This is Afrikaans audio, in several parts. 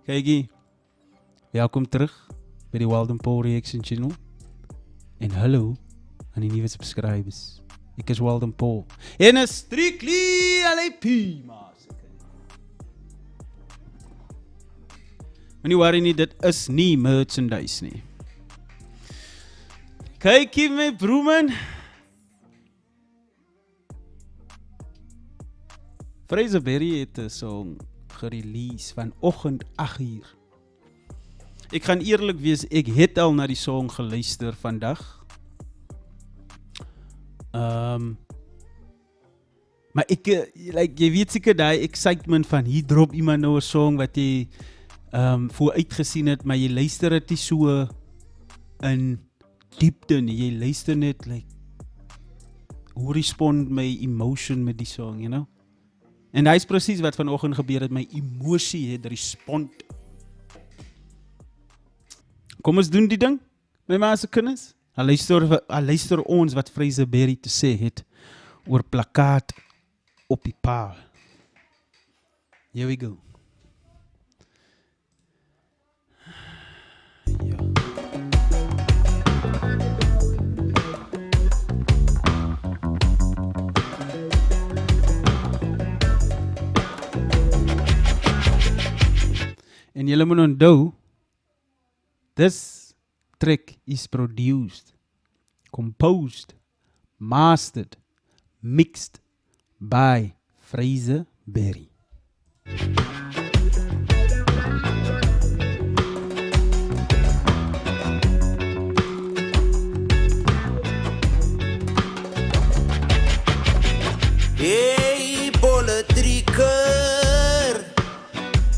Kykie, welkom terug by die Walden Paul Reaction Channel. En hallo aan die nuwe subscribers. Ek is Walden Paul. En is Strictly LAP, maas. Moenie worry nie, dit is nie merchandise nie. Kykie my broeman. Fraser Berry het 'n song gerelease vanoggend 8uur. Ek gaan eerlik wees, ek het al na die song geluister vandag. Maar ek, jy weet seker die excitement van hier drop iemand nou 'n song wat jy vooruit gesien het, maar jy luister dit nie so in diepte nie. Jy luister net hoe respond my emotion met die song, you know? En hy is presies wat vanoggend gebeur het, my emosie het respond. Kom ons doen die ding, my ma's kinders. Hy luister ons wat Fraser Berry te sê het oor plakkaat op die paal. Here we go. Ja. En julle moet onthou, this track is produced, composed, mastered, mixed by Fraser Berry. Hey, politieker,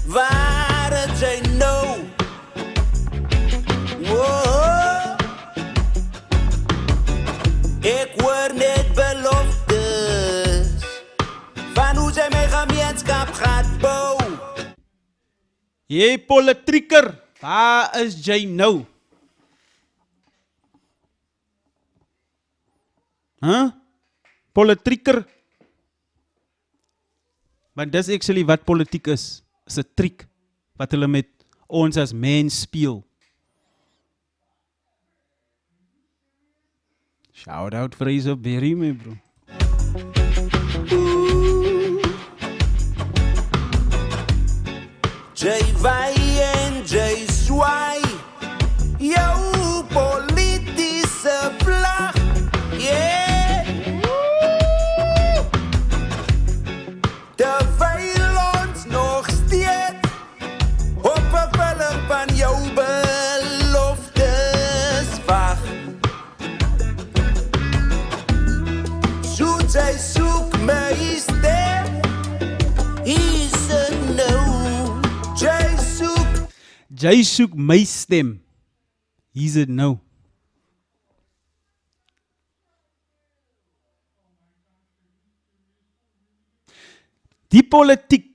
waar het jy nou? Wow. Ek hoor net beloftes van hoe jy my gemeenskap gaat bou. Jy politieker, waar is jy nou? Politieker? Want dis actually wat politiek is. Is 'n triek wat hulle met ons as mens speel. Shout out Fraser Berry, my bro. Jy wy en jy swaai, jou politiese vlag, yeah. Terwyl ons nog steeds op vervulling van jou beloftes wag. Soet jy soek my stem, is it nou? Jy soek my stem. Is it nou? Die politiek,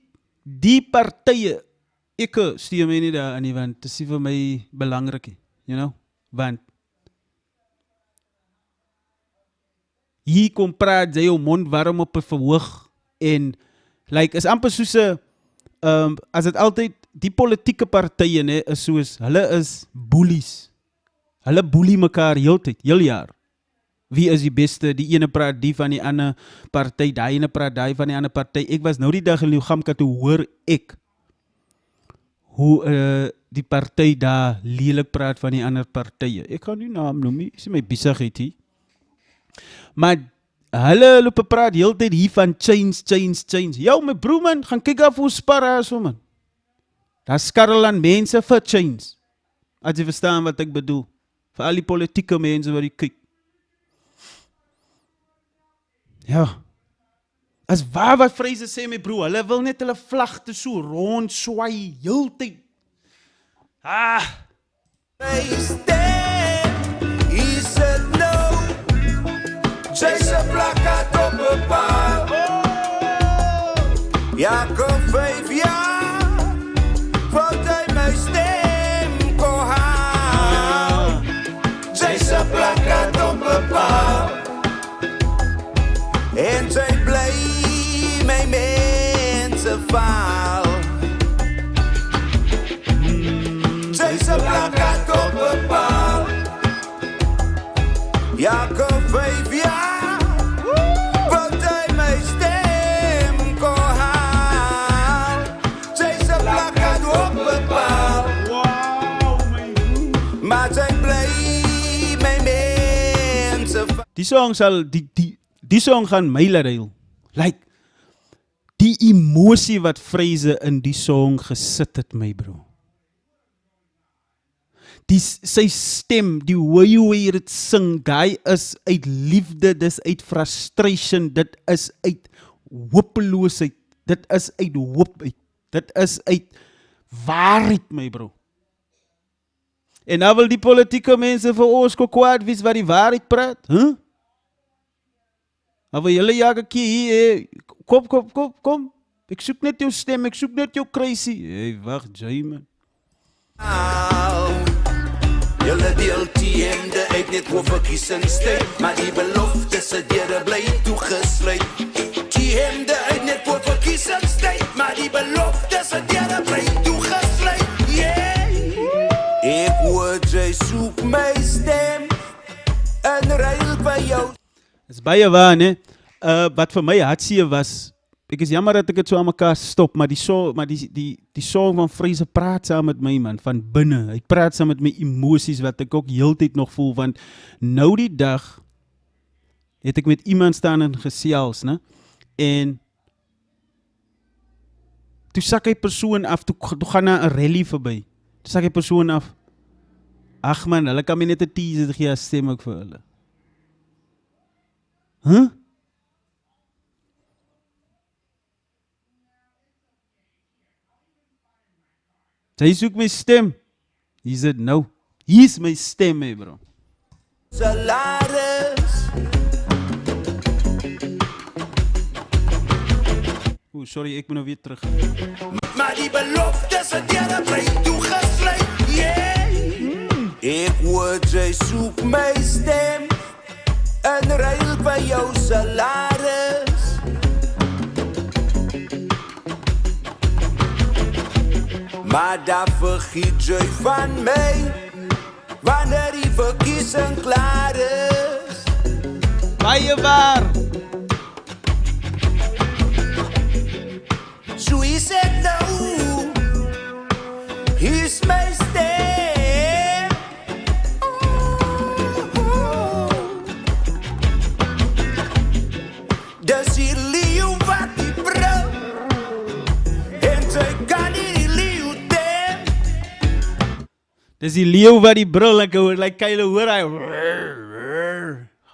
die partye, ek stuur my nie daar aan nie, want dit is nie vir my belangrik nie, you know, want hier kom praat jy jou mond warm op 'n verhoog en is amper soos 'n as dit altyd die politieke partye ne, is soos, hulle is boelies. Hulle boelie mekaar heeltyd, heel jaar. Wie is die beste? Die ene praat die van die ander party, die ene praat die van die ander party. Ek was nou die dag in Lugamka toe hoor ek hoe die party daar lelik praat van die ander partye. Ek gaan nie naam noem nie, is my besigheid hier. Maar hulle loop praat heeltyd hier van change. Jou my broer man, gaan kyk af hoe spar so man. Daar skarrel aan mense vir change. As jy verstaan wat ek bedoel. Vir al die politieke mense wat die kyk. Ja. As waar wat Fraser sê my broer, hulle wil net hulle vlagte so rond swaai heeltyd. My stem, is it nou? Jy's 'n plakkaat op 'n paal. Ja, kom 5 jaar, wat jy my stem kon haal. Jy's 'n plakkaat op 'n paal. En jy bly my mense faal. Die song sal die song gaan my laat huil. Like die emosie wat Fraser in die song gesit het, my bro. Sy stem, die way hy dit sing, daai is uit liefde, dis uit frustration, dit is uit hopeloosheid, dit is uit hoop uit, dit is uit waarheid, my bro. En nou wil die politieke mense vir ons kwaad wees wat die waarheid praat, huh? Nou wil julle jagakie hier, kom, ek soek net jou stem, ek soek net jou crazy, hey, wacht, jy man. Julle deel TM uit net voor verkiesingstyd, maar die belofte se deure bly toegesluit. TM uit net voor verkiesingstyd, maar die belofte se deure bly toegesluit. Yeah. Ek hoor jy soek my stem en ruil by jou. Dis baie waar, ne? Wat vir my hartseer was, ek is jammer dat ek het so aan mekaar stop, maar die song van Fraser praat saam met my man, van binne, hy praat saam met my emosies, wat ek ook heeltyd nog voel, want nou die dag, het ek met iemand staan en gesels, ne? En, toe sak hy persoon af, toe gaan na 'n rally verby, toe sak hy persoon af, ag man, hulle kan my net 'n teaser gee, as stem ek vir hulle. Huh? Sy soek my stem. Hier is dit nou. Hier is my stem, my bro. Salaris. Oeh, sorry, ek moet nou weer terug. Maar die belofte se deure bly toegesluit. Yeah. Ek hoor jy soek my stem en ruil by jou salaris. Maar daar vergiet jy van my wanneer die verkiesing klaar is. Baie waar. So is het nou. Hier's my stem. Dis die leeuw wat die brul en sy kan nie die leeuw tem. Dis die leeuw wat die bril, like Kyle hoor hy.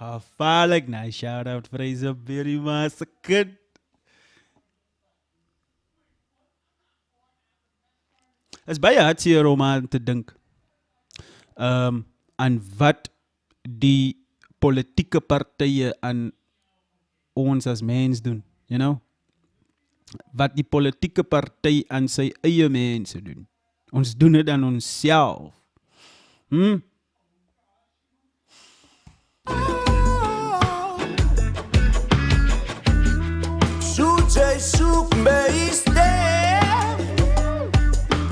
Gevaarlik, nice shout out Fraser Berry, maar se kind. Is baie hartseer om aan te dink. Aan wat die politieke partye aan ons as mens doen, you know? Wat die politieke party aan sy eie mense doen. Ons doen dit aan onsself. Soek jy soek my stem.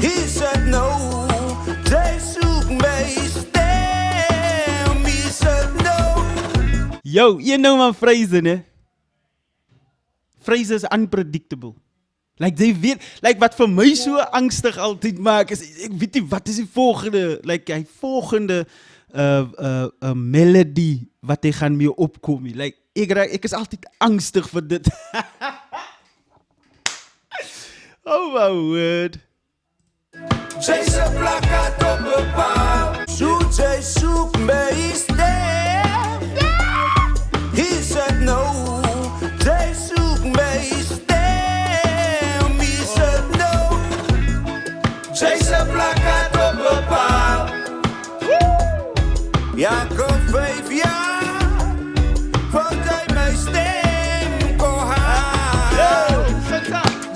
Is het nou? Jy soek my stem. Is het nou? Yo, jy nou man Fraser, ne? Fraser is unpredictable. Like, jy weet, like wat vir my so angstig altyd maak, is, ek weet nie, wat is die volgende, like, die volgende melody, wat hy gaan mee opkom, like, ek is altyd angstig vir dit. Oh my word. Jy's 'n plakkaat op 'n paal. Jy soek my stem. Is het nou? Jy soek my stem. Is het nou? Jy's 'n plakkaat op 'n paal. Ja, kom 5 jaar voordat my stem kon haal.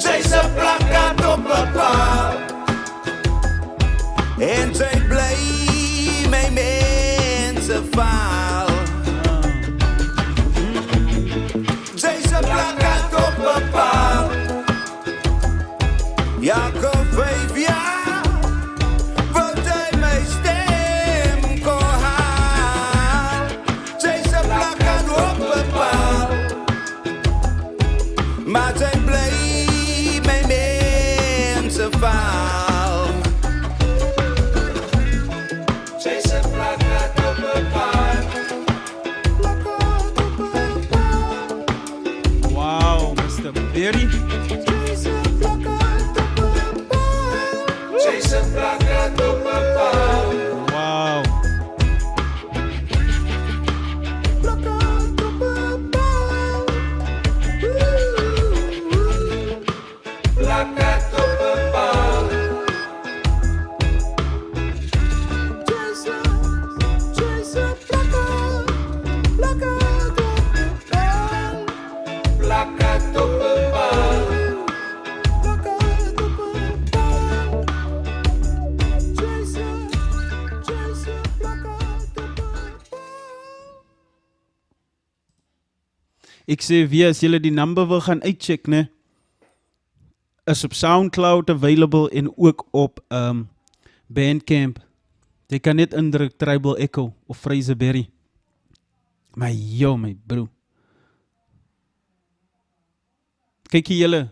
Jy's 'n plakkaat op 'n paal. En jy bly my mense faal. Jy's 'n plakkaat op 'n paal. Ja, kom 5 jaar voordat my stem kon haal. Jy's 'n plakkaat op 'n paal. Maar jy bly my mense faal. Jy's 'n plakkaat op 'n paal. Berry. Wow. Ek sê weer, as julle die number wil gaan uitcheck, ne, is op SoundCloud available en ook op Bandcamp. Jy kan net indruk Tribal Echo of Fraser Berry. Maar yo, my bro. Kyk hier julle,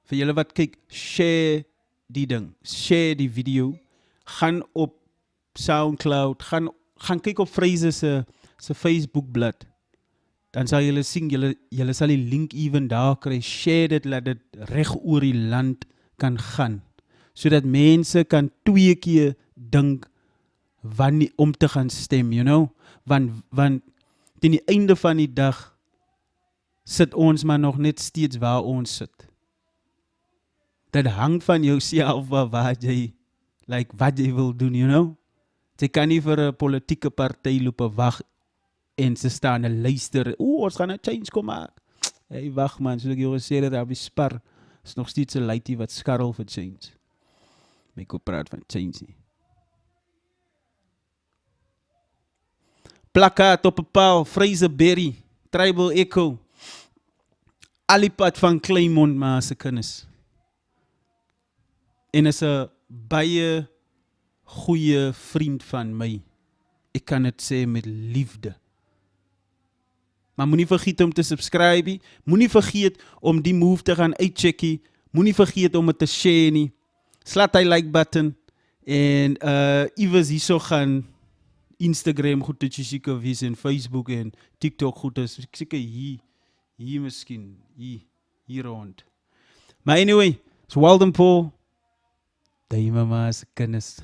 vir julle wat kyk, share die ding, share die video, gaan op SoundCloud, gaan kyk op Fraser se Facebook blad. Dan sal julle sien, julle sal die link even daar kry, share dit, laat dit reg oor die land kan gaan, sodat mense kan 2 keer dink om te gaan stem, you know, want teen die einde van die dag sit ons maar nog net steeds waar ons sit. Dit hang van jouself wat jy wil doen, you know. Jy kan nie vir 'n politieke party loop wag en ze staan en luisteren. Ons gaan een change kom maak. Hey, wacht man, soos ek jou gesê het, daar by Spar, is nog steeds 'n laitie wat skarrel vir change. Ek wil praat van change nie. Plakkaat op 'n paal, Fraser Berry, Tribal Echo, Alipad van Kleinmond maar se kinders. En is 'n baie goeie vriend van my. Ek kan dit sê met liefde. Maar moenie vergeet om te subscribe nie. Moenie vergeet om die move te gaan uitcheckie. Moenie vergeet om dit te share nie. Slaat die like button. En iewers hierso gaan Instagram goed te seker wees en Facebook en TikTok goed is. Ek seker hier miskien. Hier rond. Maar anyway, it's Walden Paul. Die mama se kinders.